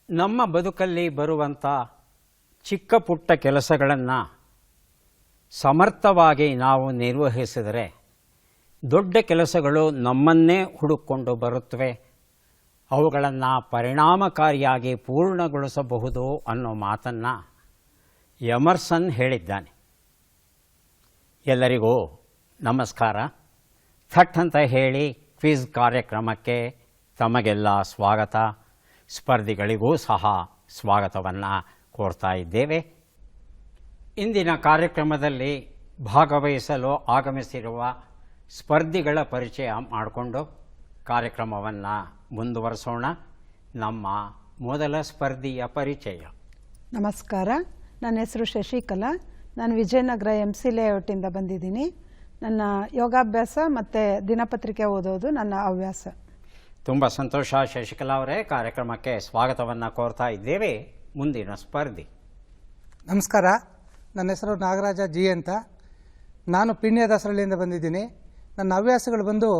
ನಮ್ಮ ಬದುಕಲ್ಲಿ ಬರುವಂಥ ಚಿಕ್ಕ ಪುಟ್ಟ ಕೆಲಸಗಳನ್ನು ಸಮರ್ಥವಾಗಿ ನಾವು ನಿರ್ವಹಿಸಿದರೆ ದೊಡ್ಡ ಕೆಲಸಗಳು ನಮ್ಮನ್ನೇ ಹುಡುಕೊಂಡು ಬರುತ್ತವೆ. ಅವುಗಳನ್ನು ಪರಿಣಾಮಕಾರಿಯಾಗಿ ಪೂರ್ಣಗೊಳಿಸಬಹುದು ಅನ್ನೋ ಮಾತನ್ನು ಎಮರ್ಸನ್ ಹೇಳಿದ್ದಾನೆ. ಎಲ್ಲರಿಗೂ ನಮಸ್ಕಾರ. ಥಟ್ ಅಂತ ಹೇಳಿ ಕ್ವಿಜ್ ಕಾರ್ಯಕ್ರಮಕ್ಕೆ ತಮಗೆಲ್ಲ ಸ್ವಾಗತ. ಸ್ಪರ್ಧಿಗಳಿಗೂ ಸಹ ಸ್ವಾಗತವನ್ನು ಕೋರ್ತಾ ಇದ್ದೇವೆ. ಇಂದಿನ ಕಾರ್ಯಕ್ರಮದಲ್ಲಿ ಭಾಗವಹಿಸಲು ಆಗಮಿಸಿರುವ ಸ್ಪರ್ಧಿಗಳ ಪರಿಚಯ ಮಾಡಿಕೊಂಡು ಕಾರ್ಯಕ್ರಮವನ್ನು ಮುಂದುವರಿಸೋಣ. ನಮ್ಮ ಮೊದಲ ಸ್ಪರ್ಧಿಯ ಪರಿಚಯ. ನಮಸ್ಕಾರ, ನನ್ನ ಹೆಸರು ಶಶಿಕಲಾ. ನಾನು ವಿಜಯನಗರ MC ಲೇಔಟಿಂದ ಬಂದಿದ್ದೀನಿ. ನನ್ನ ಯೋಗಾಭ್ಯಾಸ ಮತ್ತು ದಿನಪತ್ರಿಕೆ ಓದೋದು ನನ್ನ ಹವ್ಯಾಸ. ತುಂಬ ಸಂತೋಷ ಶಶಿಕಲಾ ಅವರೇ, ಕಾರ್ಯಕ್ರಮಕ್ಕೆ ಸ್ವಾಗತವನ್ನು ಕೋರ್ತಾ ಇದ್ದೇವೆ. ಮುಂದಿನ ಸ್ಪರ್ಧಿ. ನಮಸ್ಕಾರ, ನನ್ನ ಹೆಸರು ನಾಗರಾಜ ಜಿ ಅಂತ. ನಾನು ಪಿಣ್ಯ ದಾಸರಳ್ಳಿಯಿಂದ ಬಂದಿದ್ದೀನಿ. ನನ್ನ ಹವ್ಯಾಸಗಳು ಬಂದು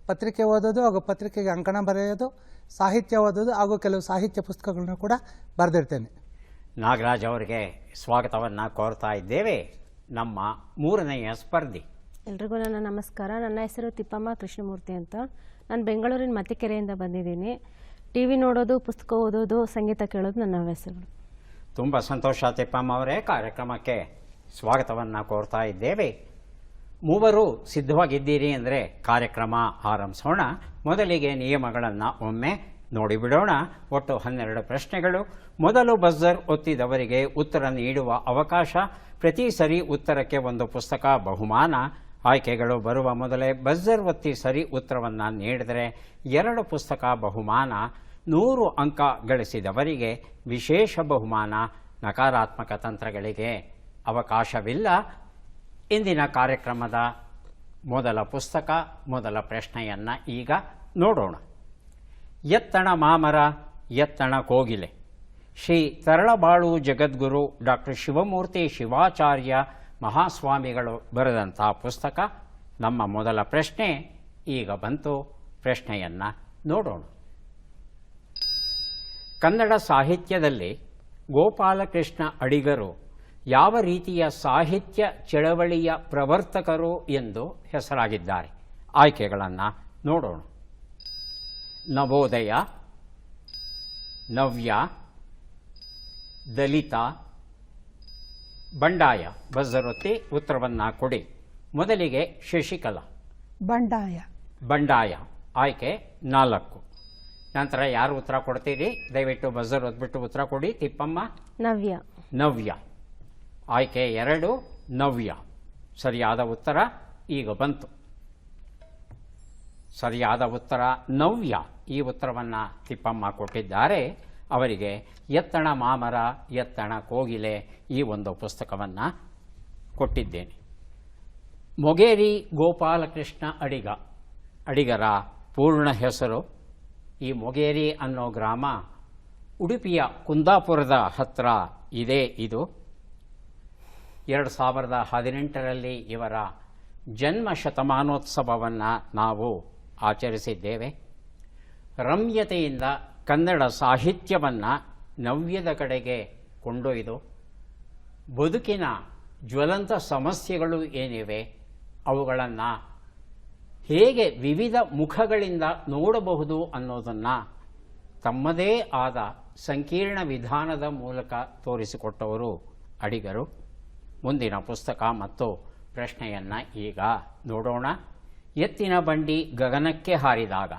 ಪತ್ರಿಕೆ ಓದೋದು ಹಾಗೂ ಪತ್ರಿಕೆಗೆ ಅಂಕಣ ಬರೆಯೋದು, ಸಾಹಿತ್ಯ ಓದೋದು ಹಾಗೂ ಕೆಲವು ಸಾಹಿತ್ಯ ಪುಸ್ತಕಗಳನ್ನ ಕೂಡ ಬರೆದಿರ್ತೇನೆ. ನಾಗರಾಜ್ ಅವರಿಗೆ ಸ್ವಾಗತವನ್ನು ಕೋರ್ತಾ ಇದ್ದೇವೆ. ನಮ್ಮ ಮೂರನೆಯ ಸ್ಪರ್ಧಿ. ಎಲ್ರಿಗೂ ನನ್ನ ನಮಸ್ಕಾರ. ನನ್ನ ಹೆಸರು ತಿಪ್ಪಮ್ಮ ಕೃಷ್ಣಮೂರ್ತಿ ಅಂತ. ನಾನು ಬೆಂಗಳೂರಿನ ಮತ್ತಿಕೆರೆಯಿಂದ ಬಂದಿದ್ದೀನಿ. TV ನೋಡೋದು, ಪುಸ್ತಕ ಓದೋದು, ಸಂಗೀತ ಕೇಳೋದು ನನ್ನ ಹವ್ಯಾಸಗಳು. ತುಂಬ ಸಂತೋಷ ತಿಪ್ಪಮ್ಮ ಅವರೇ, ಕಾರ್ಯಕ್ರಮಕ್ಕೆ ಸ್ವಾಗತವನ್ನು ಕೋರ್ತಾ ಇದ್ದೇವೆ. ಮೂವರು ಸಿದ್ಧವಾಗಿದ್ದೀರಿ ಅಂದರೆ ಕಾರ್ಯಕ್ರಮ ಆರಂಭಿಸೋಣ. ಮೊದಲಿಗೆ ನಿಯಮಗಳನ್ನು ಒಮ್ಮೆ ನೋಡಿಬಿಡೋಣ. ಒಟ್ಟು 12 ಪ್ರಶ್ನೆಗಳು. ಮೊದಲು ಬಜರ್ ಒತ್ತಿದವರಿಗೆ ಉತ್ತರ ನೀಡುವ ಅವಕಾಶ. ಪ್ರತಿ ಸರಿ ಉತ್ತರಕ್ಕೆ ಒಂದು ಪುಸ್ತಕ ಬಹುಮಾನ. ಆಯ್ಕೆಗಳು ಬರುವ ಮೊದಲೇ ಬಜರ್ ಒತ್ತಿ ಸರಿ ಉತ್ತರವನ್ನು ನೀಡಿದರೆ 2 ಪುಸ್ತಕ ಬಹುಮಾನ. 100 ಅಂಕ ಗಳಿಸಿದವರಿಗೆ ವಿಶೇಷ ಬಹುಮಾನ. ನಕಾರಾತ್ಮಕ ತಂತ್ರಗಳಿಗೆ ಅವಕಾಶವಿಲ್ಲ. ಇಂದಿನ ಕಾರ್ಯಕ್ರಮದ ಮೊದಲ ಪುಸ್ತಕ, ಮೊದಲ ಪ್ರಶ್ನೆಯನ್ನು ಈಗ ನೋಡೋಣ. ಎತ್ತಣ ಮಾಮರ ಎತ್ತಣ ಕೋಗಿಲೆ. ಶ್ರೀ ತರಳಬಾಳು ಜಗದ್ಗುರು ಡಾಕ್ಟರ್ ಶಿವಮೂರ್ತಿ ಶಿವಾಚಾರ್ಯ ಮಹಾಸ್ವಾಮಿಗಳು ಬರೆದಂಥ ಪುಸ್ತಕ. ನಮ್ಮ ಮೊದಲ ಪ್ರಶ್ನೆ ಈಗ ಬಂತು. ಪ್ರಶ್ನೆಯನ್ನು ನೋಡೋಣ. ಕನ್ನಡ ಸಾಹಿತ್ಯದಲ್ಲಿ ಗೋಪಾಲಕೃಷ್ಣ ಅಡಿಗರು ಯಾವ ರೀತಿಯ ಸಾಹಿತ್ಯ ಚಳವಳಿಯ ಪ್ರವರ್ತಕರು ಎಂದು ಹೆಸರಾಗಿದ್ದಾರೆ? ಆಯ್ಕೆಗಳನ್ನು ನೋಡೋಣ. ನವೋದಯ, ನವ್ಯ, ದಲಿತ, ಬಂಡಾಯ. ಬಜರೊತ್ತಿ ಉತ್ತರವನ್ನು ಕೊಡಿ. ಮೊದಲಿಗೆ ಶಶಿಕಲಾ. ಬಂಡಾಯ. ಬಂಡಾಯ ಆಯ್ಕೆ 4. ನಂತರ ಯಾರು ಉತ್ತರ ಕೊಡ್ತೀರಿ? ದಯವಿಟ್ಟು ಬಜರ್ ಒತ್ಬಿಟ್ಟು ಉತ್ತರ ಕೊಡಿ. ತಿಪ್ಪಮ್ಮ. ನವ್ಯ. ನವ್ಯ ಆಯ್ಕೆ 2, ನವ್ಯ. ಸರಿಯಾದ ಉತ್ತರ ಈಗ ಬಂತು. ಸರಿಯಾದ ಉತ್ತರ ನವ್ಯ. ಈ ಉತ್ತರವನ್ನು ತಿಪ್ಪಮ್ಮ ಕೊಟ್ಟಿದ್ದಾರೆ. ಅವರಿಗೆ ಎತ್ತಣ ಮಾಮರ ಎತ್ತಣ ಕೋಗಿಲೆ ಈ ಒಂದು ಪುಸ್ತಕವನ್ನು ಕೊಟ್ಟಿದ್ದೇನೆ. ಮೊಗೇರಿ ಗೋಪಾಲಕೃಷ್ಣ ಅಡಿಗರ ಪೂರ್ಣ ಹೆಸರು. ಈ ಮೊಗೇರಿ ಅನ್ನೋ ಗ್ರಾಮ ಉಡುಪಿಯ ಕುಂದಾಪುರದ ಹತ್ತಿರ ಇದೆ. ಇದು 2018ರಲ್ಲಿ ಇವರ ಜನ್ಮ ಶತಮಾನೋತ್ಸವವನ್ನು ನಾವು ಆಚರಿಸಿದ್ದೇವೆ. ರಮ್ಯತೆಯಿಂದ ಕನ್ನಡ ಸಾಹಿತ್ಯವನ್ನು ನವ್ಯದ ಕಡೆಗೆ ಕೊಂಡೊಯ್ದು ಬದುಕಿನ ಜ್ವಲಂತ ಸಮಸ್ಯೆಗಳು ಏನಿವೆ ಅವುಗಳನ್ನು ಹೇಗೆ ವಿವಿಧ ಮುಖಗಳಿಂದ ನೋಡಬಹುದು ಅನ್ನೋದನ್ನು ತಮ್ಮದೇ ಆದ ಸಂಕೀರ್ಣ ವಿಧಾನದ ಮೂಲಕ ತೋರಿಸಿಕೊಟ್ಟವರು ಅಡಿಗರು. ಮುಂದಿನ ಪುಸ್ತಕ ಮತ್ತು ಪ್ರಶ್ನೆಯನ್ನು ಈಗ ನೋಡೋಣ. ಎತ್ತಿನ ಬಂಡಿ ಗಗನಕ್ಕೆ ಹಾರಿದಾಗ.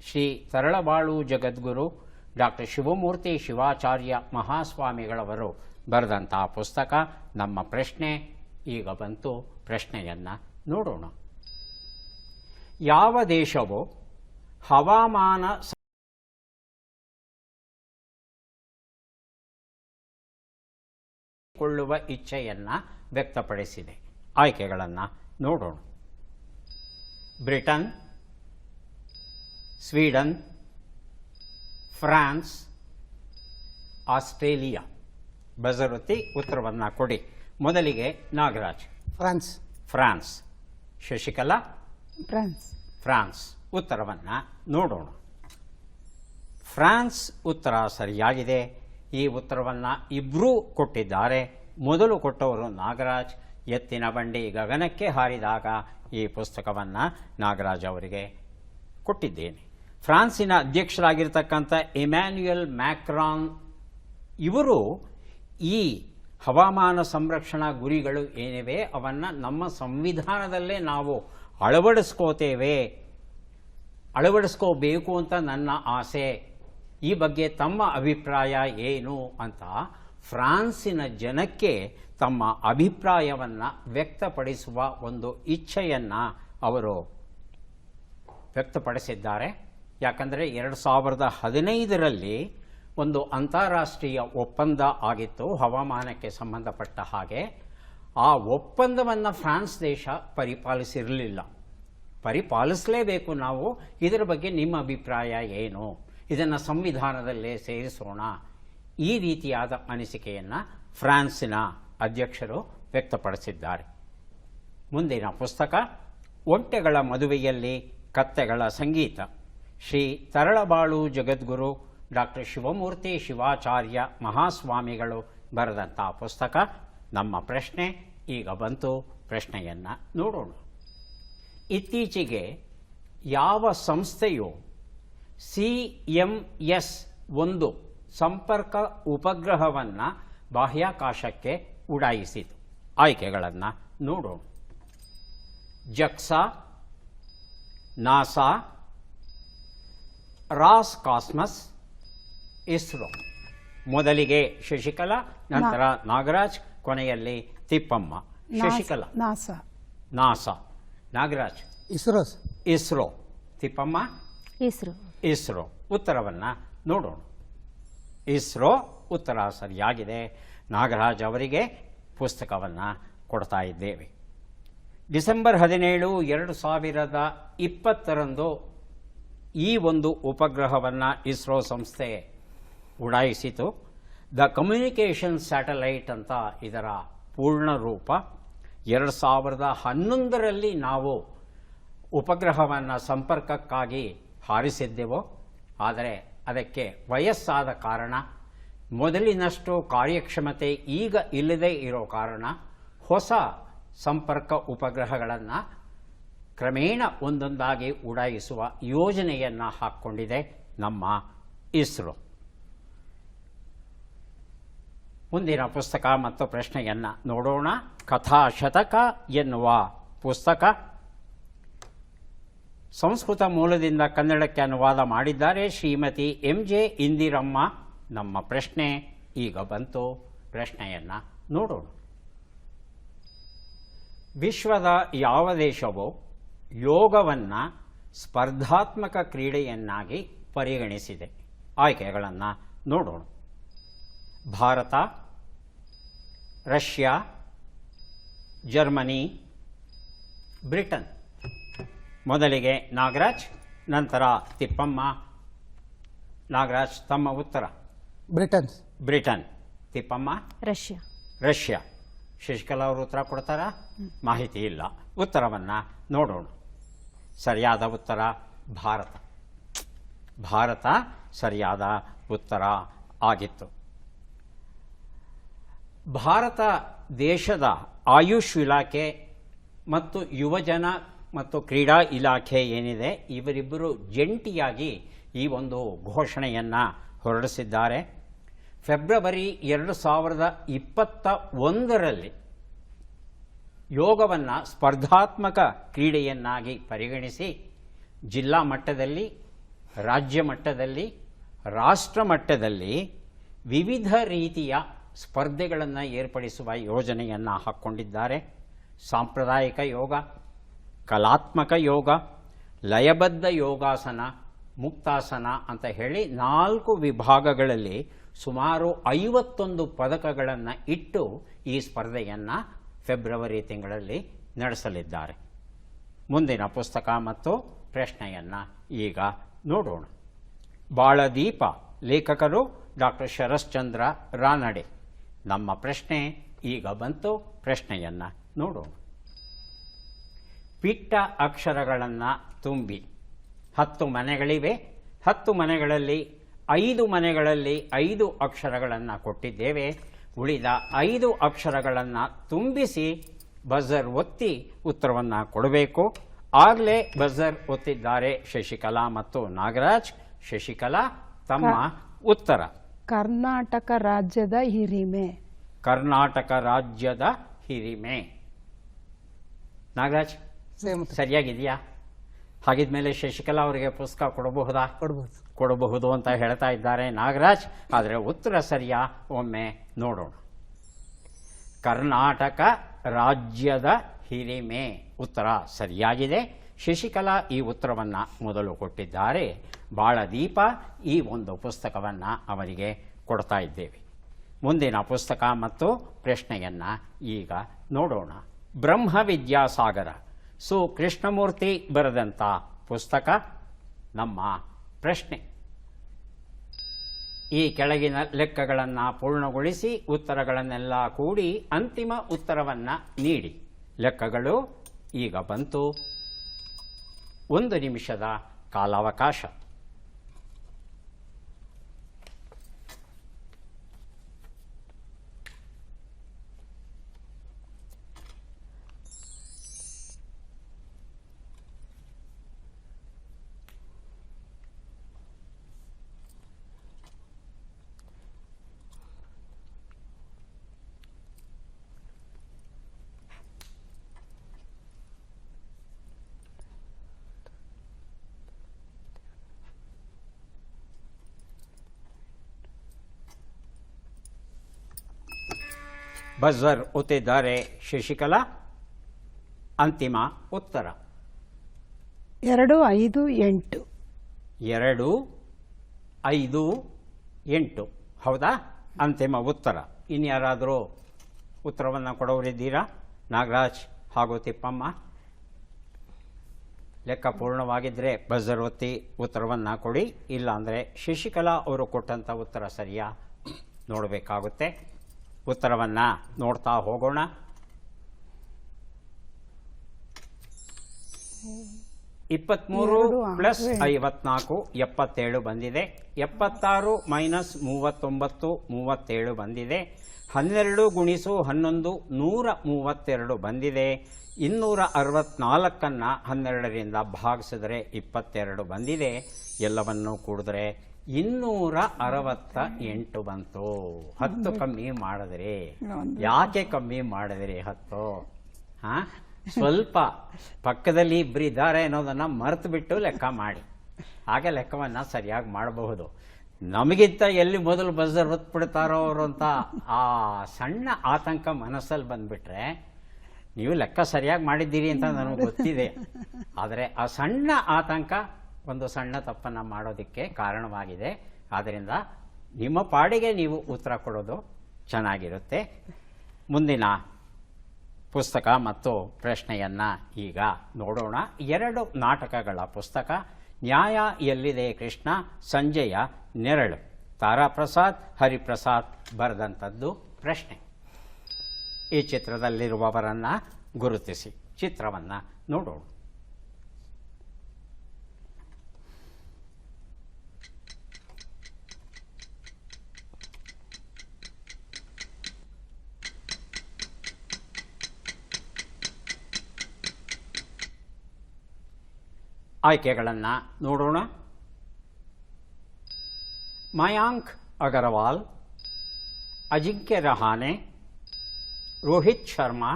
ಶ್ರೀ ತರಳಬಾಳು ಜಗದ್ಗುರು ಡಾಕ್ಟರ್ ಶಿವಮೂರ್ತಿ ಶಿವಾಚಾರ್ಯ ಮಹಾಸ್ವಾಮಿಗಳವರು ಬರೆದಂಥ ಪುಸ್ತಕ. ನಮ್ಮ ಪ್ರಶ್ನೆ ಈಗ ಬಂತು. ಪ್ರಶ್ನೆಯನ್ನು ನೋಡೋಣ. ಯಾವ ದೇಶವು ಹವಾಮಾನ ಕೊಳ್ಳುವ ಇಚ್ಛೆಯನ್ನು ವ್ಯಕ್ತಪಡಿಸಿದೆ? ಆಯ್ಕೆಗಳನ್ನು ನೋಡೋಣ. Britain, Sweden, France, Australia. ಬಜರೊತ್ತಿ ಉತ್ತರವನ್ನು ಕೊಡಿ. ಮೊದಲಿಗೆ Nagaraj. France. Shashikala. France. France. ಉತ್ತರವನ್ನು ನೋಡೋಣ. ಫ್ರಾನ್ಸ್ ಉತ್ತರ ಸರಿಯಾಗಿದೆ. ಈ ಉತ್ತರವನ್ನು ಇಬ್ಬರೂ ಕೊಟ್ಟಿದ್ದಾರೆ. ಮೊದಲು ಕೊಟ್ಟವರು ನಾಗರಾಜ್. ಎತ್ತಿನ ಬಂಡಿ ಗಗನಕ್ಕೆ ಹಾರಿದಾಗ ಈ ಪುಸ್ತಕವನ್ನು ನಾಗರಾಜ್ ಅವರಿಗೆ ಕೊಟ್ಟಿದ್ದೇನೆ. ಫ್ರಾನ್ಸಿನ ಅಧ್ಯಕ್ಷರಾಗಿರ್ತಕ್ಕಂಥ ಇಮ್ಯಾನ್ಯುಯಲ್ ಮ್ಯಾಕ್ರಾನ್ ಇವರು ಈ ಹವಾಮಾನ ಸಂರಕ್ಷಣಾ ಗುರಿಗಳು ಏನಿವೆ ಅವನ್ನು ನಮ್ಮ ಸಂವಿಧಾನದಲ್ಲೇ ನಾವು ಅಳವಡಿಸ್ಕೋಬೇಕು ಅಂತ ನನ್ನ ಆಸೆ. ಈ ಬಗ್ಗೆ ತಮ್ಮ ಅಭಿಪ್ರಾಯ ಏನು ಅಂತ ಫ್ರಾನ್ಸಿನ ಜನಕ್ಕೆ ತಮ್ಮ ಅಭಿಪ್ರಾಯವನ್ನು ವ್ಯಕ್ತಪಡಿಸುವ ಒಂದು ಇಚ್ಛೆಯನ್ನು ಅವರು ವ್ಯಕ್ತಪಡಿಸಿದ್ದಾರೆ. ಯಾಕಂದರೆ 2015ರಲ್ಲಿ ಒಂದು ಅಂತಾರಾಷ್ಟ್ರೀಯ ಒಪ್ಪಂದ ಆಗಿತ್ತು ಹವಾಮಾನಕ್ಕೆ ಸಂಬಂಧಪಟ್ಟ ಹಾಗೆ. ಆ ಒಪ್ಪಂದವನ್ನು ಫ್ರಾನ್ಸ್ ದೇಶ ಪರಿಪಾಲಿಸಲೇಬೇಕು ನಾವು. ಇದರ ಬಗ್ಗೆ ನಿಮ್ಮ ಅಭಿಪ್ರಾಯ ಏನು? ಇದನ್ನು ಸಂವಿಧಾನದಲ್ಲೇ ಸೇರಿಸೋಣ. ಈ ರೀತಿಯಾದ ಅನಿಸಿಕೆಯನ್ನು ಫ್ರಾನ್ಸಿನ ಅಧ್ಯಕ್ಷರು ವ್ಯಕ್ತಪಡಿಸಿದ್ದಾರೆ. ಮುಂದಿನ ಪುಸ್ತಕ ಒಂಟೆಗಳ ಮದುವೆಯಲ್ಲಿ ಕತ್ತೆಗಳ ಸಂಗೀತ. ಶ್ರೀ ತರಳಬಾಳು ಜಗದ್ಗುರು ಡಾಕ್ಟರ್ ಶಿವಮೂರ್ತಿ ಶಿವಾಚಾರ್ಯ ಮಹಾಸ್ವಾಮಿಗಳು ಬರೆದಂಥ ಪುಸ್ತಕ. ನಮ್ಮ ಪ್ರಶ್ನೆ ಈಗ ಬಂತು. ಪ್ರಶ್ನೆಯನ್ನು ನೋಡೋಣ. ಇತ್ತೀಚೆಗೆ ಯಾವ ಸಂಸ್ಥೆಯು CMS-1 ಸಂಪರ್ಕ ಉಪಗ್ರಹವನ್ನು ಬಾಹ್ಯಾಕಾಶಕ್ಕೆ ಉಡಾಯಿಸಿತು? ಆಯ್ಕೆಗಳನ್ನು ನೋಡೋಣ. ಜಕ್ಸಾ, ನಾಸಾ, ರಾಸ್ ಕಾಸ್ಮಸ್, ಇಸ್ರೋ. ಮೊದಲಿಗೆ ಶಶಿಕಲಾ, ನಂತರ ನಾಗರಾಜ್, ಕೊನೆಯಲ್ಲಿ ತಿಪ್ಪಮ್ಮ. ಶಶಿಕಲಾ ನಾಸಾ, ನಾಗರಾಜ್ ಇಸ್ರೋ, ತಿಪ್ಪಮ್ಮ ಇಸ್ರೋ. ಉತ್ತರವನ್ನು ನೋಡೋಣ. ಇಸ್ರೋ ಉತ್ತರ ಸರಿಯಾಗಿದೆ. ನಾಗರಾಜ್ ಅವರಿಗೆ ಪುಸ್ತಕವನ್ನು ಕೊಡ್ತಾ ಇದ್ದೇವೆ. ಡಿಸೆಂಬರ್ 17, 2020ರಂದು ಈ ಒಂದು ಉಪಗ್ರಹವನ್ನು ಇಸ್ರೋ ಸಂಸ್ಥೆ ಉಡಾಯಿಸಿತು. ದ ಕಮ್ಯುನಿಕೇಷನ್ ಸ್ಯಾಟಲೈಟ್ ಅಂತ ಇದರ ಪೂರ್ಣ ರೂಪ. 2011ರಲ್ಲಿ ನಾವು ಉಪಗ್ರಹವನ್ನು ಸಂಪರ್ಕಕ್ಕಾಗಿ ಹಾರಿಸಿದ್ದೆವು. ಆದರೆ ಅದಕ್ಕೆ ವಯಸ್ಸಾದ ಕಾರಣ, ಮೊದಲಿನಷ್ಟು ಕಾರ್ಯಕ್ಷಮತೆ ಈಗ ಇಲ್ಲದೇ ಇರೋ ಕಾರಣ ಹೊಸ ಸಂಪರ್ಕ ಉಪಗ್ರಹಗಳನ್ನು ಕ್ರಮೇಣ ಒಂದೊಂದಾಗಿ ಉಡಾಯಿಸುವ ಯೋಜನೆಯನ್ನು ಹಾಕ್ಕೊಂಡಿದೆ ನಮ್ಮ ಇಸ್ರೋ. ಮುಂದಿನ ಪುಸ್ತಕ ಮತ್ತು ಪ್ರಶ್ನೆಯನ್ನು ನೋಡೋಣ. ಕಥಾಶತಕ ಎನ್ನುವ ಪುಸ್ತಕ ಸಂಸ್ಕೃತ ಮೂಲದಿಂದ ಕನ್ನಡಕ್ಕೆ ಅನುವಾದ ಮಾಡಿದ್ದಾರೆ ಶ್ರೀಮತಿ MJ ಇಂದಿರಮ್ಮ. ನಮ್ಮ ಪ್ರಶ್ನೆ ಈಗ ಬಂತು. ಪ್ರಶ್ನೆಯನ್ನು ನೋಡೋಣ. ವಿಶ್ವದ ಯಾವ ದೇಶವು ಯೋಗವನ್ನು ಸ್ಪರ್ಧಾತ್ಮಕ ಕ್ರೀಡೆಯನ್ನಾಗಿ ಪರಿಗಣಿಸಿದೆ? ಆಯ್ಕೆಗಳನ್ನು ನೋಡೋಣ. Bharat, Russia, Germany, Britain. ಮೊದಲಿಗೆ ನಾಗರಾಜ್, ನಂತರ ತಿಪ್ಪಮ್ಮ. ನಾಗರಾಜ್, ತಮ್ಮ ಉತ್ತರ? ಬ್ರಿಟನ್. ತಿಪ್ಪಮ್ಮ? ರಷ್ಯಾ. ಶಶಿಕಲಾ ಅವರು ಉತ್ತರ ಕೊಡ್ತಾರಾ? ಮಾಹಿತಿ ಇಲ್ಲ. ಉತ್ತರವನ್ನು ನೋಡೋಣ. ಸರಿಯಾದ ಉತ್ತರ ಭಾರತ ಸರಿಯಾದ ಉತ್ತರ ಆಗಿತ್ತು. ಭಾರತ ದೇಶದ ಆಯುಷ್ ಇಲಾಖೆ ಮತ್ತು ಯುವಜನ ಮತ್ತು ಕ್ರೀಡಾ ಇಲಾಖೆ ಏನಿದೆ, ಇವರಿಬ್ಬರು ಜಂಟಿಯಾಗಿ ಈ ಒಂದು ಘೋಷಣೆಯನ್ನು ಹೊರಡಿಸಿದ್ದಾರೆ. ಫೆಬ್ರವರಿ 2021ರಲ್ಲಿ ಯೋಗವನ್ನು ಸ್ಪರ್ಧಾತ್ಮಕ ಕ್ರೀಡೆಯನ್ನಾಗಿ ಪರಿಗಣಿಸಿ ಜಿಲ್ಲಾ ಮಟ್ಟದಲ್ಲಿ, ರಾಜ್ಯ ಮಟ್ಟದಲ್ಲಿ, ರಾಷ್ಟ್ರ ಮಟ್ಟದಲ್ಲಿ ವಿವಿಧ ರೀತಿಯ ಸ್ಪರ್ಧೆಗಳನ್ನು ಏರ್ಪಡಿಸುವ ಯೋಜನೆಯನ್ನು ಹಾಕ್ಕೊಂಡಿದ್ದಾರೆ. ಸಾಂಪ್ರದಾಯಿಕ ಯೋಗ, ಕಲಾತ್ಮಕ ಯೋಗ, ಲಯಬದ್ಧ ಯೋಗಾಸನ, ಮುಕ್ತಾಸನ ಅಂತ ಹೇಳಿ 4 ವಿಭಾಗಗಳಲ್ಲಿ ಸುಮಾರು 51 ಪದಕಗಳನ್ನು ಇಟ್ಟು ಈ ಸ್ಪರ್ಧೆಯನ್ನು ಫೆಬ್ರವರಿ ತಿಂಗಳಲ್ಲಿ ನಡೆಸಲಿದ್ದಾರೆ. ಮುಂದಿನ ಪುಸ್ತಕ ಮತ್ತು ಪ್ರಶ್ನೆಯನ್ನು ಈಗ ನೋಡೋಣ. ಬಾಳದೀಪ. ಲೇಖಕರು ಡಾಕ್ಟರ್ ಶರಶ್ಚಂದ್ರ ರಾನಡೆ. ನಮ್ಮ ಪ್ರಶ್ನೆ ಈಗ ಬಂತು. ಪ್ರಶ್ನೆಯನ್ನು ನೋಡೋಣ. ಪಿಟ್ಟ ಅಕ್ಷರಗಳನ್ನು ತುಂಬಿ 10 ಮನೆಗಳಿವೆ. 10 ಮನೆಗಳಲ್ಲಿ 5 ಮನೆಗಳಲ್ಲಿ 5 ಅಕ್ಷರಗಳನ್ನು ಕೊಟ್ಟಿದ್ದೇವೆ. ಉಳಿದ 5 ಅಕ್ಷರಗಳನ್ನು ತುಂಬಿಸಿ ಬಜರ್ ಒತ್ತಿ ಉತ್ತರವನ್ನು ಕೊಡಬೇಕು. ಆಗಲೇ ಬಜರ್ ಒತ್ತಿದ್ದಾರೆ ಶಶಿಕಲಾ ಮತ್ತು ನಾಗರಾಜ್. ಶಶಿಕಲಾ, ತಮ್ಮ ಉತ್ತರ. ಕರ್ನಾಟಕ ರಾಜ್ಯದ ಹಿರಿಮೆ. ಕರ್ನಾಟಕ ರಾಜ್ಯದ ಹಿರಿಮೆ. ನಾಗರಾಜ್, ಸೇಮ್ ಸರಿಯಾಗಿದೆಯಾ? ಹಾಗಿದ್ಮೇಲೆ ಶಶಿಕಲಾ ಅವರಿಗೆ ಪುಸ್ತಕ ಕೊಡಬಹುದಾ? ಕೊಡ್ಬೋದು. ಕೊಡಬಹುದು ಅಂತ ಹೇಳ್ತಾ ಇದ್ದಾರೆ ನಾಗರಾಜ್. ಆದರೆ ಉತ್ತರ ಸರಿಯಾ ಒಮ್ಮೆ ನೋಡೋಣ. ಕರ್ನಾಟಕ ರಾಜ್ಯದ ಹಿರಿಮೆ ಉತ್ತರ ಸರಿಯಾಗಿದೆ. ಶಶಿಕಲಾ ಈ ಉತ್ತರವನ್ನು ಮೊದಲು ಕೊಟ್ಟಿದ್ದಾರೆ. ಬಾಳದೀಪ ಈ ಒಂದು ಪುಸ್ತಕವನ್ನು ಅವರಿಗೆ ಕೊಡ್ತಾ ಇದ್ದೇವೆ. ಮುಂದಿನ ಪುಸ್ತಕ ಮತ್ತು ಪ್ರಶ್ನೆಯನ್ನು ಈಗ ನೋಡೋಣ. ಬ್ರಹ್ಮವಿದ್ಯಾಸಾಗರ ಸು ಕೃಷ್ಣಮೂರ್ತಿ ಬರೆದಂಥ ಪುಸ್ತಕ. ನಮ್ಮ ಪ್ರಶ್ನೆ: ಈ ಕೆಳಗಿನ ಲೆಕ್ಕಗಳನ್ನು ಪೂರ್ಣಗೊಳಿಸಿ ಉತ್ತರಗಳನ್ನೆಲ್ಲ ಕೂಡಿ ಅಂತಿಮ ಉತ್ತರವನ್ನು ನೀಡಿ. ಲೆಕ್ಕಗಳು ಈಗ ಬಂತು. 1 ನಿಮಿಷದ ಕಾಲಾವಕಾಶ. ಬಜರ್ ಒತ್ತಿದ್ದಾರೆ ಶಶಿಕಲಾ. ಅಂತಿಮ ಉತ್ತರ 2, 5, 8. 2, 5, 8. ಹೌದಾ? ಅಂತಿಮ ಉತ್ತರ. ಇನ್ಯಾರಾದರೂ ಉತ್ತರವನ್ನು ಕೊಡೋರಿದ್ದೀರಾ? ನಾಗರಾಜ್ ಹಾಗೂ ತಿಪ್ಪಮ್ಮ. ಲೆಕ್ಕ ಪೂರ್ಣವಾಗಿದ್ದರೆ ಬಜರ್ ಒತ್ತಿ ಉತ್ತರವನ್ನು ಕೊಡಿ. ಇಲ್ಲಾಂದರೆ ಶಶಿಕಲಾ ಅವರು ಕೊಟ್ಟಂಥ ಉತ್ತರ ಸರಿಯಾ ನೋಡಬೇಕಾಗುತ್ತೆ. ಉತ್ತರವನ್ನು ನೋಡ್ತಾ ಹೋಗೋಣ. 23 ಪ್ಲಸ್ 54 77 ಬಂದಿದೆ. 76 ಮೈನಸ್ 39 37 ಬಂದಿದೆ. 12 ಗುಣಿಸು 11 132 ಬಂದಿದೆ. 264 12ರಿಂದ ಭಾಗಿಸಿದರೆ 22 ಬಂದಿದೆ. ಎಲ್ಲವನ್ನೂ ಕೂಡಿದ್ರೆ 268 ಬಂತು. 10 ಕಮ್ಮಿ ಮಾಡಿದ್ರಿ. ಯಾಕೆ ಕಮ್ಮಿ ಮಾಡಿದ್ರಿ 10? ಸ್ವಲ್ಪ ಪಕ್ಕದಲ್ಲಿ ಇಬ್ಬರಿದ್ದಾರೆ ಅನ್ನೋದನ್ನು ಮರೆತು ಬಿಟ್ಟು ಲೆಕ್ಕ ಮಾಡಿ. ಹಾಗೆ ಲೆಕ್ಕವನ್ನು ಸರಿಯಾಗಿ ಮಾಡಬಹುದು. ನಮಗಿಂತ ಎಲ್ಲಿ ಮೊದಲು ಬಜರ್ ಹೊತ್ಬಿಡ್ತಾರೋ ಅವರು ಅಂತ ಆ ಸಣ್ಣ ಆತಂಕ ಮನಸ್ಸಲ್ಲಿ ಬಂದ್ಬಿಟ್ರೆ, ನೀವು ಲೆಕ್ಕ ಸರಿಯಾಗಿ ಮಾಡಿದ್ದೀರಿ ಅಂತ ನನಗೆ ಗೊತ್ತಿದೆ. ಆದರೆ ಆ ಸಣ್ಣ ಆತಂಕ ಒಂದು ಸಣ್ಣ ತಪ್ಪನ್ನು ಮಾಡೋದಕ್ಕೆ ಕಾರಣವಾಗಿದೆ. ಆದ್ದರಿಂದ ನಿಮ್ಮ ಪಾಡಿಗೆ ನೀವು ಉತ್ತರ ಕೊಡೋದು ಚೆನ್ನಾಗಿರುತ್ತೆ. ಮುಂದಿನ ಪುಸ್ತಕ ಮತ್ತು ಪ್ರಶ್ನೆಯನ್ನು ಈಗ ನೋಡೋಣ. 2 ನಾಟಕಗಳ ಪುಸ್ತಕ. ನ್ಯಾಯ ಎಲ್ಲಿದೆ ಕೃಷ್ಣ, ಸಂಜೆಯ ನೆರಳು. ತಾರಾಪ್ರಸಾದ್, ಹರಿಪ್ರಸಾದ್ ಬರೆದಂಥದ್ದು ಪ್ರಶ್ನೆ. ಈ ಚಿತ್ರದಲ್ಲಿರುವವರನ್ನು ಗುರುತಿಸಿ. ಚಿತ್ರವನ್ನು ನೋಡೋಣ. ಆಯ್ಕೆಗಳನ್ನು ನೋಡೋಣ. ಮಯಾಂಕ್ ಅಗರ್ವಾಲ್, ಅಜಿಂಕ್ಯ ರಹಾನೆ, ರೋಹಿತ್ ಶರ್ಮಾ,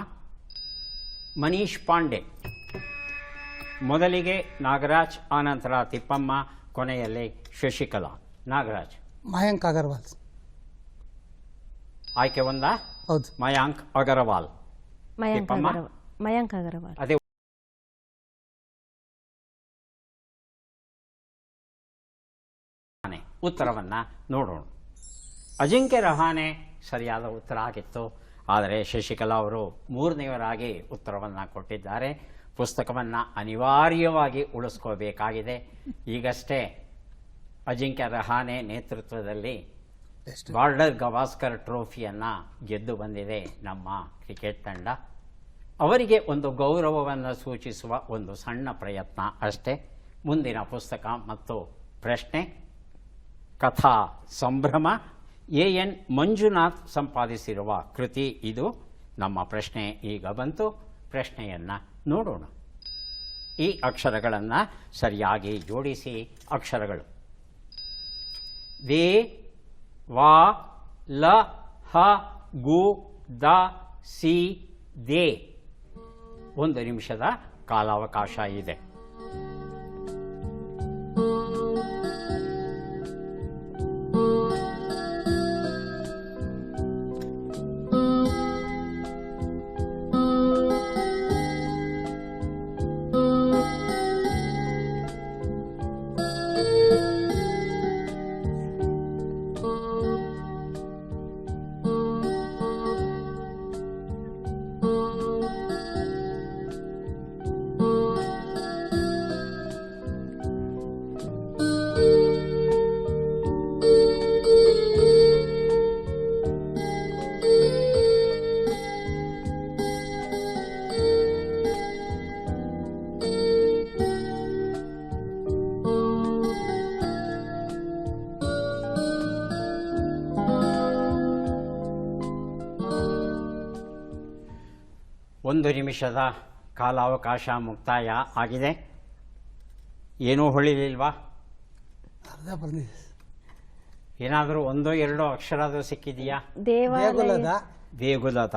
ಮನೀಶ್ ಪಾಂಡೆ. ಮೊದಲಿಗೆ ನಾಗರಾಜ್, ಆನಂತರ ತಿಪ್ಪಮ್ಮ, ಕೊನೆಯಲ್ಲಿ ಶಶಿಕಲಾ. ನಾಗರಾಜ್. ಮಯಾಂಕ್ ಅಗರ್ವಾಲ್. ಆಯ್ಕೆ 1. ಹೌದು. ಮಯಾಂಕ್ ಅಗರ್ವಾಲ್. ತಿಪ್ಪಮ್ಮ? ಮಯಾಂಕ್ ಅಗರ್ವಾಲ್. ಅದೇ ಉತ್ತರವನ್ನು ನೋಡೋಣ. ಅಜಿಂಕ್ಯ ರಹಾನೆ ಸರಿಯಾದ ಉತ್ತರ ಆಗಿತ್ತು. ಆದರೆ ಶಶಿಕಲಾ ಅವರು 3ನೇವರಾಗಿ ಉತ್ತರವನ್ನು ಕೊಟ್ಟಿದ್ದಾರೆ. ಪುಸ್ತಕವನ್ನು ಅನಿವಾರ್ಯವಾಗಿ ಉಳಿಸ್ಕೋಬೇಕಾಗಿದೆ. ಈಗಷ್ಟೇ ಅಜಿಂಕ್ಯ ರಹಾನೆ ನೇತೃತ್ವದಲ್ಲಿ ಬಾರ್ಡರ್ ಗವಾಸ್ಕರ್ ಟ್ರೋಫಿಯನ್ನು ಗೆದ್ದು ಬಂದಿದೆ ನಮ್ಮ ಕ್ರಿಕೆಟ್ ತಂಡ. ಅವರಿಗೆ ಒಂದು ಗೌರವವನ್ನು ಸೂಚಿಸುವ ಒಂದು ಸಣ್ಣ ಪ್ರಯತ್ನ ಅಷ್ಟೇ. ಮುಂದಿನ ಪುಸ್ತಕ ಮತ್ತು ಪ್ರಶ್ನೆ. ಕಥಾ ಸಂಭ್ರಮ ಎ.ಎನ್. ಮಂಜುನಾಥ್ ಸಂಪಾದಿಸಿರುವ ಕೃತಿ ಇದು. ನಮ್ಮ ಪ್ರಶ್ನೆ ಈಗ ಬಂತು. ಪ್ರಶ್ನೆಯನ್ನು ನೋಡೋಣ. ಈ ಅಕ್ಷರಗಳನ್ನು ಸರಿಯಾಗಿ ಜೋಡಿಸಿ. ಅಕ್ಷರಗಳು ದೇ, ವಾ, ಲ, ಹ, ಗು, ದ, ಸಿ, ದೇ. 1 ನಿಮಿಷದ ಕಾಲಾವಕಾಶ ಇದೆ. ಒಂದು ನಿಮಿಷದ ಕಾಲಾವಕಾಶ ಮುಕ್ತಾಯ ಆಗಿದೆ. ಏನೂ ಹೊಳಿಲಿಲ್ವಾ? ಅರ್ಧ ಬಂದಿದೆ. ಏನಾದರೂ 1-2 ಅಕ್ಷರ ಸಿಕ್ಕಿದೆಯಾ? ದೇಗುಲದ. ದೇಗುಲದ.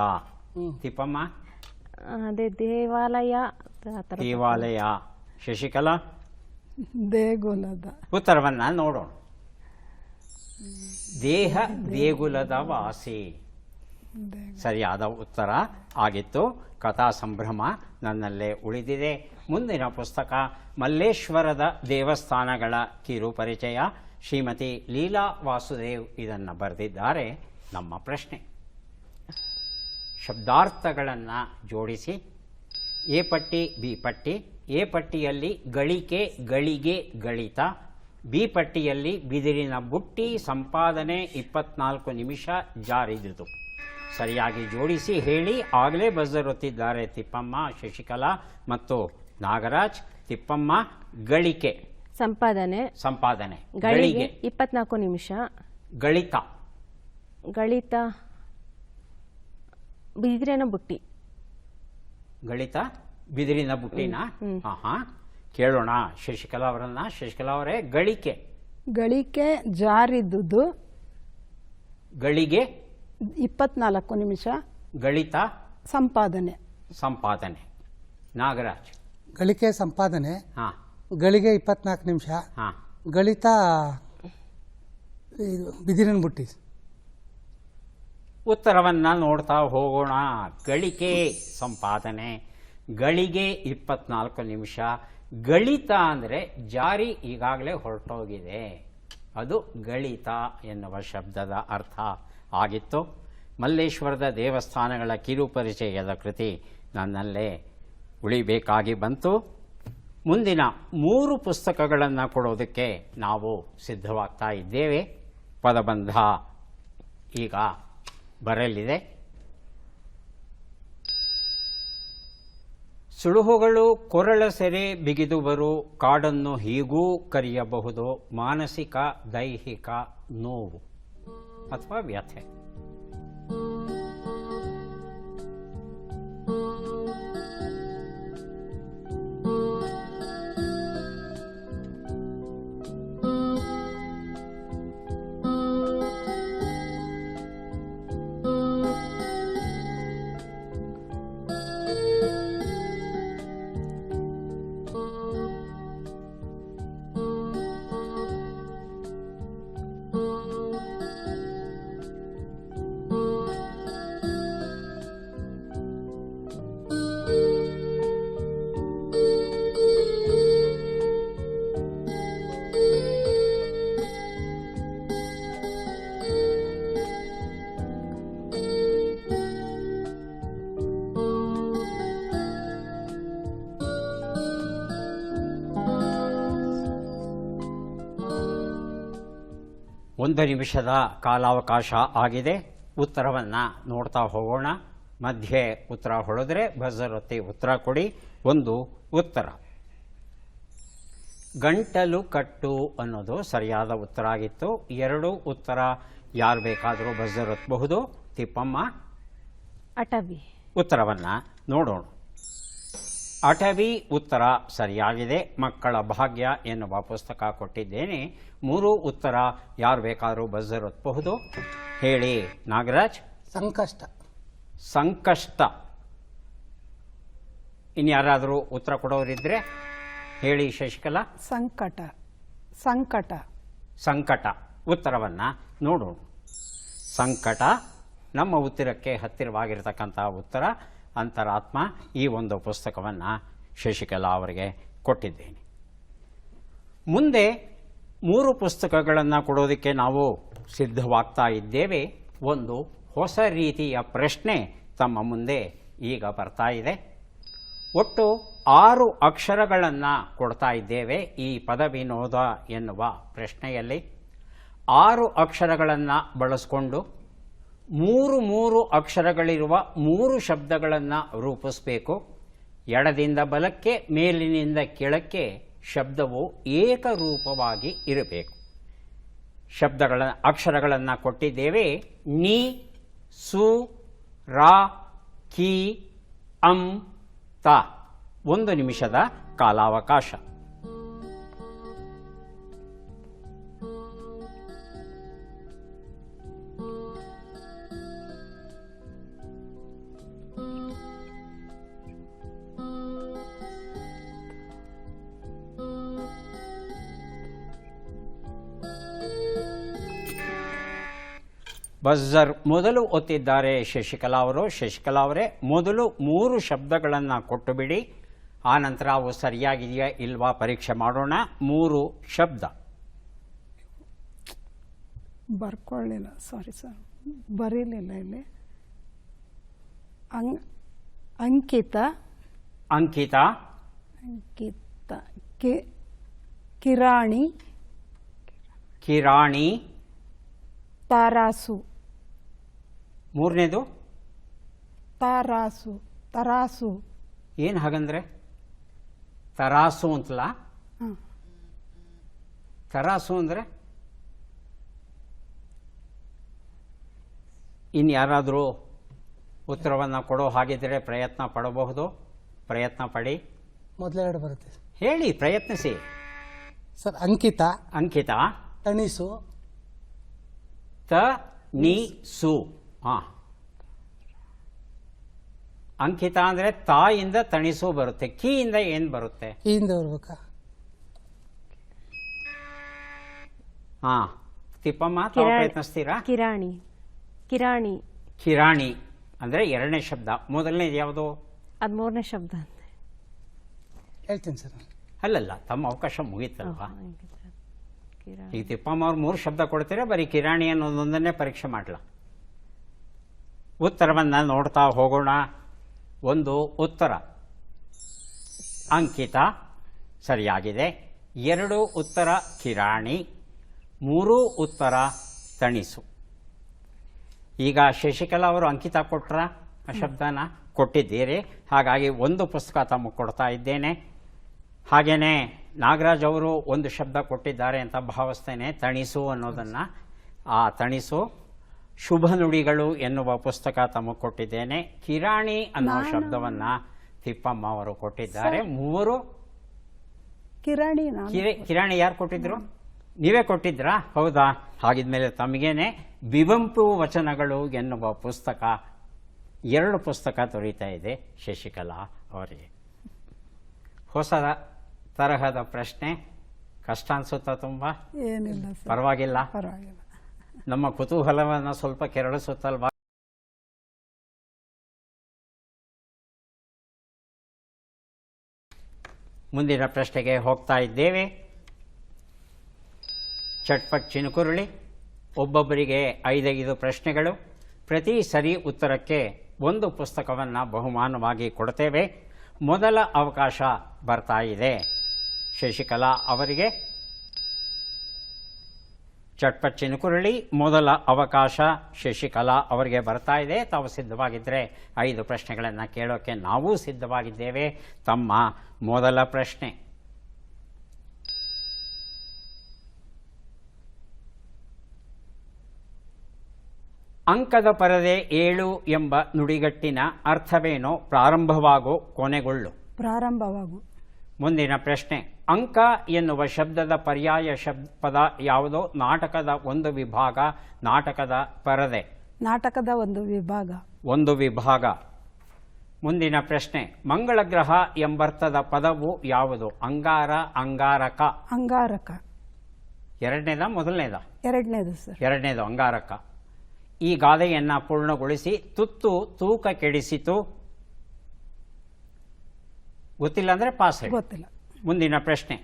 ತಿಪ್ಪಮ್ಮ? ಅದೇ ದೇವಾಲಯ. ದೇವಾಲಯ. ಶಶಿಕಲಾ? ದೇಗುಲದ. ಉತ್ತರವನ್ನು ನೋಡೋಣ. ದೇಹ ದೇಗುಲದ ವಾಸಿ ಸರಿಯಾದ ಉತ್ತರ ಆಗಿತ್ತು. ಕಥಾ ಸಂಭ್ರಮ ನನ್ನಲ್ಲೇ ಉಳಿದಿದೆ. ಮುಂದಿನ ಪುಸ್ತಕ ಮಲ್ಲೇಶ್ವರದ ದೇವಸ್ಥಾನಗಳ ಕಿರು ಪರಿಚಯ. ಶ್ರೀಮತಿ ಲೀಲಾ ವಾಸುದೇವ್ ಇದನ್ನು ಬರೆದಿದ್ದಾರೆ. ನಮ್ಮ ಪ್ರಶ್ನೆ, ಶಬ್ದಾರ್ಥಗಳನ್ನು ಜೋಡಿಸಿ. ಎ ಪಟ್ಟಿ, ಬಿ ಪಟ್ಟಿ. ಎ ಪಟ್ಟಿಯಲ್ಲಿ ಗಳಿಕೆ, ಗಳಿಗೆ, ಗಳಿತ. ಬಿ ಪಟ್ಟಿಯಲ್ಲಿ ಬಿದಿರಿನ ಬುಟ್ಟಿ, ಸಂಪಾದನೆ, 24 ನಿಮಿಷ, ಜಾರಿದುದು. ಸರಿಯಾಗಿ ಜೋಡಿಸಿ ಹೇಳಿ. ಆಗಲೇ ಬಜರ್ ಒತ್ತಿದ್ದಾರೆ ತಿಪ್ಪಮ್ಮ, ಶಶಿಕಲಾ ಮತ್ತು ನಾಗರಾಜ್. ತಿಪ್ಪಮ್ಮ, ಗಳಿಕೆ. ಸಂಪಾದನೆ. ಸಂಪಾದನೆ. ಗಳಿಗೆ 24 ನಿಮಿಷ. ಗಳಿತ. ಗಳಿತ ಬಿದಿರಿನ ಬುಟ್ಟಿ. ಗಳಿತ ಬಿದಿರಿನ ಬುಟ್ಟಿನ. ಹಾ, ಕೇಳೋಣ ಶಶಿಕಲಾ ಅವರನ್ನ. ಶಶಿಕಲಾ ಅವರೇ, ಗಳಿಕೆ. ಗಳಿಕೆ ಜಾರಿದುದು. ಗಳಿಗೆ 24 ನಿಮಿಷ. ಗಳಿತ ಸಂಪಾದನೆ. ಸಂಪಾದನೆ. ನಾಗರಾಜ್? ಗಳಿಕೆ ಸಂಪಾದನೆ. ಹಾಂ. ಗಳಿಗೆ 24 ನಿಮಿಷ. ಹಾಂ. ಗಳಿತ ಇದು ಬಿದಿರಿನ ಬುಟ್ಟಿ. ಉತ್ತರವನ್ನು ನೋಡ್ತಾ ಹೋಗೋಣ. ಗಳಿಕೆ ಸಂಪಾದನೆ, ಗಳಿಗೆ 24 ನಿಮಿಷ. ಗಳಿತ ಅಂದರೆ ಜಾರಿ ಈಗಾಗಲೇ ಹೊರಟೋಗಿದೆ. ಅದು ಗಳಿತ ಎನ್ನುವ ಶಬ್ದದ ಅರ್ಥ ಆಗಿತ್ತು. ಮಲ್ಲೇಶ್ವರದ ದೇವಸ್ಥಾನಗಳ ಕಿರು ಪರಿಚಯದ ಕೃತಿ ನನ್ನಲ್ಲೇ ಉಳಿಬೇಕಾಗಿ ಬಂತು. ಮುಂದಿನ 3 ಪುಸ್ತಕಗಳನ್ನು ಕೊಡೋದಕ್ಕೆ ನಾವು ಸಿದ್ಧವಾಗ್ತಾ ಇದ್ದೇವೆ. ಪದಬಂಧ ಈಗ ಬರಲಿದೆ. ಸುಳುಹುಗಳು ಕೊರಳ ಸೆರೆ ಬಿಗಿದುವರು, ಕಾಡನ್ನು ಹೀಗೂ ಕರೆಯಬಹುದು. ಮಾನಸಿಕ ದೈಹಿಕ ನೋವು ಅಥವಾ ವ್ಯಥೆ. ಒಂದು ನಿಮಿಷದ ಕಾಲಾವಕಾಶ ಆಗಿದೆ. ಉತ್ತರವನ್ನು ನೋಡ್ತಾ ಹೋಗೋಣ. ಮಧ್ಯೆ ಉತ್ತರ ಹೊಡೆದ್ರೆ ಬಜರ್ ಒತ್ತಿ ಉತ್ತರ ಕೊಡಿ. ಒಂದು ಉತ್ತರ ಗಂಟಲು ಕಟ್ಟು ಅನ್ನೋದು ಸರಿಯಾದ ಉತ್ತರ ಆಗಿತ್ತು. 2 ಉತ್ತರ ಯಾರು ಬೇಕಾದರೂ ಬಜರ್ ಒತ್ತಬಹುದು. ತಿಪ್ಪಮ್ಮ ಅಟವಿ. ಉತ್ತರವನ್ನು ನೋಡೋಣ. ಅಟವಿ ಉತ್ತರ ಸರಿಯಾಗಿದೆ. ಮಕ್ಕಳ ಭಾಗ್ಯ ಎನ್ನುವ ಪುಸ್ತಕ ಕೊಟ್ಟಿದ್ದೇನೆ. 3 ಉತ್ತರ ಯಾರು ಬೇಕಾದರೂ ಬಜರ್ ಒತ್ತಬಹುದು. ಹೇಳಿ ನಾಗರಾಜ್. ಸಂಕಷ್ಟ. ಸಂಕಷ್ಟ. ಇನ್ಯಾರಾದರೂ ಉತ್ತರ ಕೊಡೋರಿದ್ರೆ ಹೇಳಿ ಶಶಿಕಲಾ. ಸಂಕಟ. ಸಂಕಟ. ಸಂಕಟ ಉತ್ತರವನ್ನು ನೋಡೋಣ. ಸಂಕಟ ನಮ್ಮ ಉತ್ತರಕ್ಕೆ ಹತ್ತಿರವಾಗಿರತಕ್ಕಂಥ ಉತ್ತರ. ಅಂತರಾತ್ಮ ಈ ಒಂದು ಪುಸ್ತಕವನ್ನು ಶಶಿಕಲಾ ಅವರಿಗೆ ಕೊಟ್ಟಿದ್ದೇನೆ. ಮುಂದೆ 3 ಪುಸ್ತಕಗಳನ್ನು ಕೊಡೋದಕ್ಕೆ ನಾವು ಸಿದ್ಧವಾಗ್ತಾ ಇದ್ದೇವೆ. ಒಂದು ಹೊಸ ರೀತಿಯ ಪ್ರಶ್ನೆ ತಮ್ಮ ಮುಂದೆ ಈಗ ಬರ್ತಾ ಇದೆ. ಒಟ್ಟು 6 ಅಕ್ಷರಗಳನ್ನು ಕೊಡ್ತಾ ಇದ್ದೇವೆ ಈ ಪದವಿನೋದ ಎನ್ನುವ ಪ್ರಶ್ನೆಯಲ್ಲಿ. 6 ಅಕ್ಷರಗಳನ್ನು ಬಳಸಿಕೊಂಡು 3 ಅಕ್ಷರಗಳಿರುವ 3 ಶಬ್ದಗಳನ್ನು ರೂಪಿಸಬೇಕು. ಎಡದಿಂದ ಬಲಕ್ಕೆ, ಮೇಲಿನಿಂದ ಕೆಳಕ್ಕೆ ಶಬ್ದವು ಏಕರೂಪವಾಗಿ ಇರಬೇಕು. ಅಕ್ಷರಗಳನ್ನು ಕೊಟ್ಟಿದ್ದೇವೆ. ನಿ, ಸು, ರಾ, ಕಿ, ಅಂ, ತ. 1 ನಿಮಿಷದ ಕಾಲಾವಕಾಶ. ಬಜರ್ ಮೊದಲು ಒತ್ತಿದ್ದಾರೆ ಶಶಿಕಲಾ ಅವರು. ಶಶಿಕಲಾ ಅವರೇ, ಮೊದಲು 3 ಶಬ್ದಗಳನ್ನು ಕೊಟ್ಟು ಬಿಡಿ. ಆನಂತರ ಅವು ಸರಿಯಾಗಿದೆಯಾ ಇಲ್ವಾ ಪರೀಕ್ಷೆ ಮಾಡೋಣ. 3 ಶಬ್ದ. ಬರ್ಕೊಳ್ಳಿಲ್ಲ, ಸಾರಿ ಸರ್, ಬರೀಲಿಲ್ಲ ಇಲ್ಲಿ. ಅಂಕಿತ. ಅಂಕಿತ. ಅಂಕಿತ. ಕಿರಾಣಿ. ಕಿರಾಣಿ. ತಾರಾಸು. 3ನೇದು ತಾರಾಸು. ತರಾಸು. ಏನು ಹಾಗಂದ್ರೆ? ತರಾಸು ಅಂತಲ್ಲ. ತರಾಸು ಅಂದರೆ ಇನ್ಯಾರಾದರೂ ಉತ್ತರವನ್ನು ಕೊಡೋ ಹಾಗಿದ್ದರೆ ಪ್ರಯತ್ನ ಪಡಬಹುದು. ಪ್ರಯತ್ನ ಪಡಿ. ಮೊದಲೆರಡು ಬರುತ್ತೆ ಹೇಳಿ, ಪ್ರಯತ್ನಿಸಿ ಸರ್. ಅಂಕಿತ. ಅಂಕಿತ. ತಣಿಸು. ತ ನಿ ಸು. ಹಾಂ, ಅಂಕಿತ ಅಂದರೆ ತಾಯಿಂದ ತಣಿಸು ಬರುತ್ತೆ. ಕೀಯಿಂದ ಏನು ಬರುತ್ತೆ? ಕೀಯಿಂದ ಬರ್ಬೇಕಾ? ಹಾಂ, ತಿಪ್ಪಮ್ಮ ತಾವು ಪ್ರಯತ್ನಿಸ್ತೀರಾ? ಕಿರಾಣಿ. ಕಿರಾಣಿ. ಕಿರಾಣಿ ಅಂದರೆ 2ನೇ ಶಬ್ದ. ಮೊದಲನೇದು ಯಾವುದು? ಅದು 3ನೇ ಶಬ್ದ. ಹೇಳ್ತೀನಿ ಸರ್. ಅಲ್ಲಲ್ಲ, ತಮ್ಮ ಅವಕಾಶ ಮುಗೀತಲ್ವಾ? ಕಿರಾಣಿ. ಈಗ ತಿಪ್ಪಮ್ಮ ಅವ್ರು 3 ಶಬ್ದ ಕೊಡ್ತೀರಾ, ಬರೀ ಕಿರಾಣಿ ಅನ್ನೋದೊಂದನ್ನೇ ಪರೀಕ್ಷೆ ಮಾಡಲ. ಉತ್ತರವನ್ನು ನೋಡ್ತಾ ಹೋಗೋಣ. 1 ಉತ್ತರ ಅಂಕಿತ ಸರಿಯಾಗಿದೆ. 2 ಉತ್ತರ ಕಿರಾಣಿ. 3 ಉತ್ತರ ತಣಿಸು. ಈಗ ಶಶಿಕಲಾ ಅವರು ಅಂಕಿತ ಕೊಟ್ರ ಆ ಶಬ್ದನ ಕೊಟ್ಟಿದ್ದೀರಿ. ಹಾಗಾಗಿ 1 ಪುಸ್ತಕ ತಮಗೆ ಕೊಡ್ತಾ ಇದ್ದೇನೆ. ಹಾಗೆಯೇ ನಾಗರಾಜ್ ಅವರು 1 ಶಬ್ದ ಕೊಟ್ಟಿದ್ದಾರೆ ಅಂತ ಭಾವಿಸ್ತೇನೆ, ತಣಿಸು ಅನ್ನೋದನ್ನು. ಆ ತಣಿಸು ಶುಭ ನುಡಿಗಳು ಎನ್ನುವ ಪುಸ್ತಕ ತಮಗೆ ಕೊಟ್ಟಿದ್ದೇನೆ. ಕಿರಾಣಿ ಅನ್ನೋ ಶಬ್ದವನ್ನು ತಿಪ್ಪಮ್ಮ ಅವರು ಕೊಟ್ಟಿದ್ದಾರೆ. 3 ಕಿರಾಣಿ. ಕಿರಾಣಿ ಯಾರು ಕೊಟ್ಟಿದ್ರು? ನೀವೇ ಕೊಟ್ಟಿದ್ರಾ? ಹೌದಾ? ಹಾಗಿದ್ಮೇಲೆ ತಮಗೇನೆ ಬಿವಂಪು ವಚನಗಳು ಎನ್ನುವ ಪುಸ್ತಕ, 2 ಪುಸ್ತಕ ದೊರೀತಾ ಇದೆ ಶಶಿಕಲಾ ಅವರಿಗೆ. ಹೊಸ ತರಹದ ಪ್ರಶ್ನೆ. ಕಷ್ಟ ಅನ್ಸುತ್ತಾ? ತುಂಬ ಏನಿಲ್ಲ, ಪರವಾಗಿಲ್ಲ. ಪರವಾಗಿಲ್ಲ. ನಮ್ಮ ಕುತೂಹಲವನ್ನು ಸ್ವಲ್ಪ ಕೆರಳಿಸುತ್ತಲ್ವಾ? ಮುಂದಿನ ಪ್ರಶ್ನೆಗೆ ಹೋಗ್ತಾ ಇದ್ದೇವೆ. ಚಟ್ಪಟ್ ಚಿನುಕುರುಳಿ. ಒಬ್ಬೊಬ್ಬರಿಗೆ 5 ಪ್ರಶ್ನೆಗಳು. ಪ್ರತಿ ಸರಿ ಉತ್ತರಕ್ಕೆ 1 ಪುಸ್ತಕವನ್ನು ಬಹುಮಾನವಾಗಿ ಕೊಡ್ತೇವೆ. ಮೊದಲ ಅವಕಾಶ ಬರ್ತಾ ಇದೆ ಶಶಿಕಲಾ ಅವರಿಗೆ. ಚಟ್ಪಟ್ ಚಿನುಕುರುಳಿ ಮೊದಲ ಅವಕಾಶ ಶಶಿಕಲಾ ಅವರಿಗೆ ಬರ್ತಾ ಇದೆ. ತಾವು ಸಿದ್ಧವಾಗಿದ್ದರೆ 5 ಪ್ರಶ್ನೆಗಳನ್ನು ಕೇಳೋಕ್ಕೆ ನಾವು ಸಿದ್ಧವಾಗಿದ್ದೇವೆ. ತಮ್ಮ ಮೊದಲ ಪ್ರಶ್ನೆ. ಅಂಕದ ಪರದೆ 7 ಎಂಬ ನುಡಿಗಟ್ಟಿನ ಅರ್ಥವೇನೋ ಪ್ರಾರಂಭವಾಗೋ ಕೊನೆಗೊಳ್ಳು. ಪ್ರಾರಂಭವಾಗು. ಮುಂದಿನ ಪ್ರಶ್ನೆ, ಅಂಕ ಎನ್ನುವ ಶಬ್ದದ ಪರ್ಯಾಯ ಪದ ಯಾವುದೋ? ನಾಟಕದ ಒಂದು ವಿಭಾಗ, ನಾಟಕದ ಪರದೆ. ನಾಟಕದ ಒಂದು ವಿಭಾಗ. ಒಂದು ವಿಭಾಗ. ಮುಂದಿನ ಪ್ರಶ್ನೆ, ಮಂಗಳ ಗ್ರಹ ಎಂಬರ್ಥದ ಪದವು ಯಾವುದು? ಅಂಗಾರ, ಅಂಗಾರಕ. ಅಂಗಾರಕ. ಎರಡನೇದ ಮೊದಲನೇದ? ಎರಡನೇದು ಸರ್. ಎರಡನೇದು ಅಂಗಾರಕ. ಈ ಗಾದೆಯನ್ನ ಪೂರ್ಣಗೊಳಿಸಿ. ತುತ್ತು ತೂಕ ಕೆಡಿಸಿತು. ಗೊತ್ತಿಲ್ಲ ಅಂದ್ರೆ ಪಾಸ್ ಹೇಳಿ. ಗೊತ್ತಿಲ್ಲ. ಮುಂದಿನ ಪ್ರಶ್ನೆ,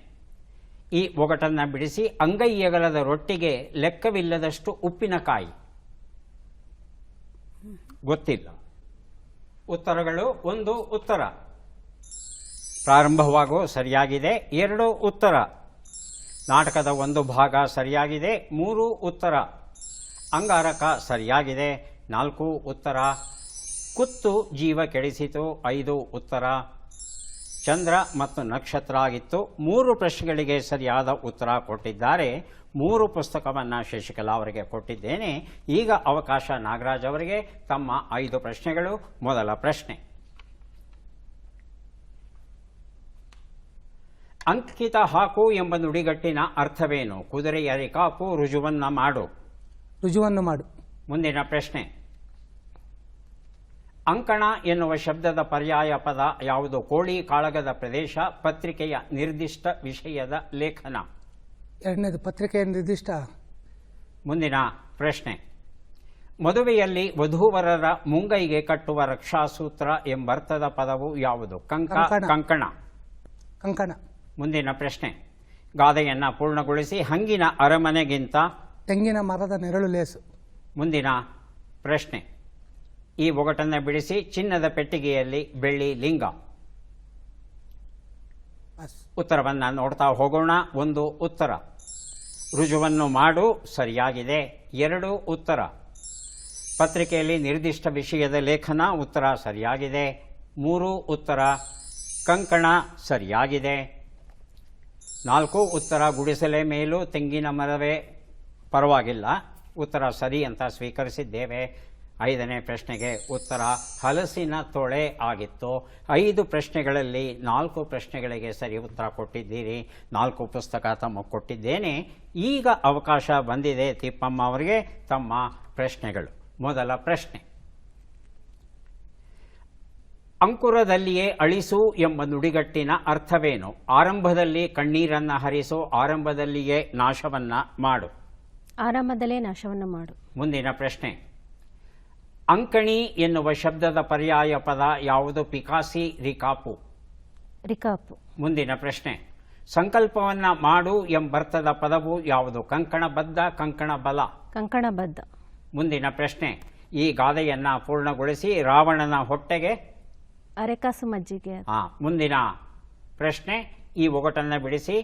ಈ ಒಗಟನ್ನ ಬಿಡಿಸಿ. ಅಂಗೈಯಗಲದ ರೊಟ್ಟಿಗೆ ಲೆಕ್ಕವಿಲ್ಲದಷ್ಟು ಉಪ್ಪಿನಕಾಯಿ. ಗೊತ್ತಿಲ್ಲ. ಉತ್ತರಗಳು: ಒಂದು ಉತ್ತರ ಪ್ರಾರಂಭವಾಗೋ ಸರಿಯಾಗಿದೆ, 2 ಉತ್ತರ ನಾಟಕದ ಒಂದು ಭಾಗ ಸರಿಯಾಗಿದೆ, 3 ಉತ್ತರ ಅಂಗಾರಕ ಸರಿಯಾಗಿದೆ, 4 ಉತ್ತರ ಕುತ್ತು ಜೀವ ಕೆಡಿಸಿತು, 5 ಉತ್ತರ ಚಂದ್ರ ಮತ್ತು ನಕ್ಷತ್ರ ಆಗಿತ್ತು. 3 ಪ್ರಶ್ನೆಗಳಿಗೆ ಸರಿಯಾದ ಉತ್ತರ ಕೊಟ್ಟಿದ್ದಾರೆ. 3 ಪುಸ್ತಕವನ್ನು ಶಶಿಕಲಾ ಅವರಿಗೆ ಕೊಟ್ಟಿದ್ದೇನೆ. ಈಗ ಅವಕಾಶ ನಾಗರಾಜ್ ಅವರಿಗೆ. ತಮ್ಮ 5 ಪ್ರಶ್ನೆಗಳು. ಮೊದಲ ಪ್ರಶ್ನೆ, ಅಂಕಿತ ಹಾಕು ಎಂಬ ನುಡಿಗಟ್ಟಿನ ಅರ್ಥವೇನು? ಕುದುರೆಯ ರಿಕಾಪು, ರುಜುವನ್ನ ಮಾಡು. ರುಜುವನ್ನು ಮಾಡು. ಮುಂದಿನ ಪ್ರಶ್ನೆ, ಅಂಕಣ ಎನ್ನುವ ಶಬ್ದದ ಪರ್ಯಾಯ ಪದ ಯಾವುದು? ಕೋಳಿ, ಕಾಳಗದ ಪ್ರದೇಶ, ಪತ್ರಿಕೆಯ ನಿರ್ದಿಷ್ಟ ವಿಷಯದ ಲೇಖನ. ಎರಡನೇದು ಪತ್ರಿಕೆಯ ನಿರ್ದಿಷ್ಟ. ಮುಂದಿನ ಪ್ರಶ್ನೆ, ಮದುವೆಯಲ್ಲಿ ವಧೂವರರ ಮುಂಗೈಗೆ ಕಟ್ಟುವ ರಕ್ಷಾಸೂತ್ರ ಎಂಬರ್ಥದ ಪದವು ಯಾವುದು? ಕಂಕಣ. ಕಂಕಣ. ಮುಂದಿನ ಪ್ರಶ್ನೆ, ಗಾದೆಯನ್ನ ಪೂರ್ಣಗೊಳಿಸಿ. ಹಂಗಿನ ಅರಮನೆಗಿಂತ ತೆಂಗಿನ ಮರದ ನೆರಳು ಲೇಸು. ಮುಂದಿನ ಪ್ರಶ್ನೆ, ಈ ಒಗಟನ್ನು ಬಿಡಿಸಿ. ಚಿನ್ನದ ಪೆಟ್ಟಿಗೆಯಲ್ಲಿ ಬೆಳ್ಳಿ ಲಿಂಗ. ಉತ್ತರವನ್ನು ನೋಡ್ತಾ ಹೋಗೋಣ. 1 ಉತ್ತರ ರುಜುವನ್ನು ಮಾಡು ಸರಿಯಾಗಿದೆ, 2 ಉತ್ತರ ಪತ್ರಿಕೆಯಲ್ಲಿ ನಿರ್ದಿಷ್ಟ ವಿಷಯದ ಲೇಖನ. ಉತ್ತರ ಸರಿಯಾಗಿದೆ, 3 ಉತ್ತರ ಕಂಕಣ ಸರಿಯಾಗಿದೆ, 4 ಉತ್ತರ ಗುಡಿಸಲೆ ಮೇಲೂ ತೆಂಗಿನ ಮರವೇ ಪರವಾಗಿಲ್ಲ. ಉತ್ತರ ಸರಿ ಅಂತ ಸ್ವೀಕರಿಸಿದ್ದೇವೆ. 5ನೇ ಪ್ರಶ್ನೆಗೆ ಉತ್ತರ ಹಲಸಿನ ತೊಳೆ ಆಗಿತ್ತು. 5 ಪ್ರಶ್ನೆಗಳಲ್ಲಿ 4 ಪ್ರಶ್ನೆಗಳಿಗೆ ಸರಿ ಉತ್ತರ ಕೊಟ್ಟಿದ್ದೀರಿ. 4 ಪುಸ್ತಕ ತಮ್ಮ ಕೊಟ್ಟಿದ್ದೇನೆ. ಈಗ ಅವಕಾಶ ಬಂದಿದೆ ತಿಪ್ಪಮ್ಮ ಅವರಿಗೆ. ತಮ್ಮ ಪ್ರಶ್ನೆಗಳು. ಮೊದಲ ಪ್ರಶ್ನೆ, ಅಂಕುರದಲ್ಲಿಯೇ ಅಳಿಸು ಎಂಬ ನುಡಿಗಟ್ಟಿನ ಅರ್ಥವೇನು? ಆರಂಭದಲ್ಲಿ ಕಣ್ಣೀರನ್ನ ಹರಿಸು, ಆರಂಭದಲ್ಲಿಯೇ ನಾಶವನ್ನ ಮಾಡು. ಆರಂಭದಲ್ಲೇ ನಾಶವನ್ನು ಮಾಡು. ಮುಂದಿನ ಪ್ರಶ್ನೆ, ಅಂಕಣಿ ಎನ್ನುವ ಶಬ್ದದ ಪರ್ಯಾಯ ಪದ ಯಾವುದು? ಪಿಕಾಸಿ, ರಿಕಾಪು. ರಿಕಾಪು. ಮುಂದಿನ ಪ್ರಶ್ನೆ, ಸಂಕಲ್ಪವನ್ನ ಮಾಡು ಎಂಬರ್ಥದ ಪದವು ಯಾವುದು? ಕಂಕಣಬದ್ಧ, ಕಂಕಣಬಲ. ಕಂಕಣಬದ್ಧ. ಮುಂದಿನ ಪ್ರಶ್ನೆ, ಈ ಗಾದೆಯನ್ನ ಪೂರ್ಣಗೊಳಿಸಿ. ರಾವಣನ ಹೊಟ್ಟೆಗೆ ಅರೆಕಾಸು ಮಜ್ಜಿಗೆ. ಮುಂದಿನ ಪ್ರಶ್ನೆ, ಈ ಒಗಟನ್ನ ಬಿಡಿಸಿ.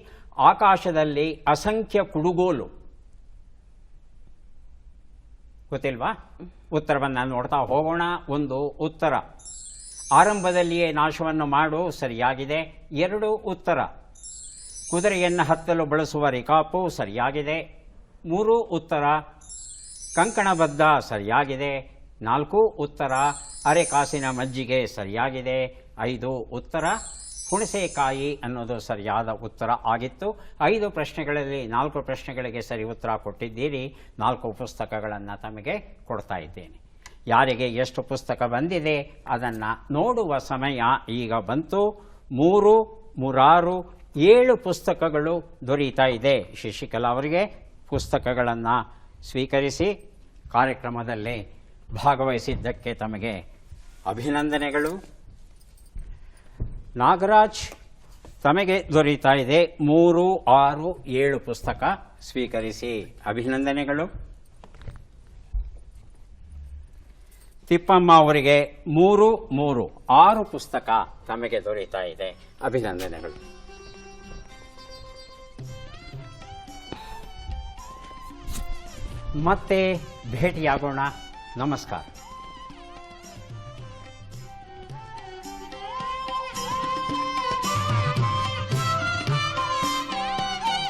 ಆಕಾಶದಲ್ಲಿ ಅಸಂಖ್ಯ ಕುಡುಗೋಲು. ಗೊತ್ತಿಲ್ವಾ? ಉತ್ತರವನ್ನು ನೋಡ್ತಾ ಹೋಗೋಣ. 1 ಉತ್ತರ ಆರಂಭದಲ್ಲಿಯೇ ನಾಶವನ್ನು ಮಾಡು ಸರಿಯಾಗಿದೆ, 2 ಉತ್ತರ ಕುದುರೆಯನ್ನು ಹತ್ತಲು ಬಳಸುವ ರಿಕಾಪು ಸರಿಯಾಗಿದೆ, 3 ಉತ್ತರ ಕಂಕಣಬದ್ಧ ಸರಿಯಾಗಿದೆ, 4 ಉತ್ತರ ಅರೆಕಾಸಿನ ಮಜ್ಜಿಗೆ ಸರಿಯಾಗಿದೆ, 5 ಉತ್ತರ ಹುಣಸೆಕಾಯಿ ಅನ್ನೋದು ಸರಿಯಾದ ಉತ್ತರ ಆಗಿತ್ತು. 5 ಪ್ರಶ್ನೆಗಳಲ್ಲಿ 4 ಪ್ರಶ್ನೆಗಳಿಗೆ ಸರಿ ಉತ್ತರ ಕೊಟ್ಟಿದ್ದೀರಿ. 4 ಪುಸ್ತಕಗಳನ್ನು ತಮಗೆ ಕೊಡ್ತಾ ಇದ್ದೇನೆ. ಯಾರಿಗೆ ಎಷ್ಟು ಪುಸ್ತಕ ಬಂದಿದೆ ಅದನ್ನು ನೋಡುವ ಸಮಯ ಈಗ ಬಂತು. 3, 6, 7 ಪುಸ್ತಕಗಳು ದೊರೀತಾ ಇದೆ. ಶಶಿಕಲಾ ಅವರಿಗೆ ಪುಸ್ತಕಗಳನ್ನು ಸ್ವೀಕರಿಸಿ ಕಾರ್ಯಕ್ರಮದಲ್ಲಿ ಭಾಗವಹಿಸಿದ್ದಕ್ಕೆ ತಮಗೆ ಅಭಿನಂದನೆಗಳು. ನಾಗರಾಜ್, ತಮಗೆ ದೊರೀತಾ ಇದೆ 3, 6, 7 ಪುಸ್ತಕ ಸ್ವೀಕರಿಸಿ ಅಭಿನಂದನೆಗಳು. ತಿಪ್ಪಮ್ಮ ಅವರಿಗೆ 3, 3, 6 ಪುಸ್ತಕ ತಮಗೆ ದೊರೀತಾ ಇದೆ ಅಭಿನಂದನೆಗಳು. ಮತ್ತೆ ಭೇಟಿಯಾಗೋಣ. ನಮಸ್ಕಾರ.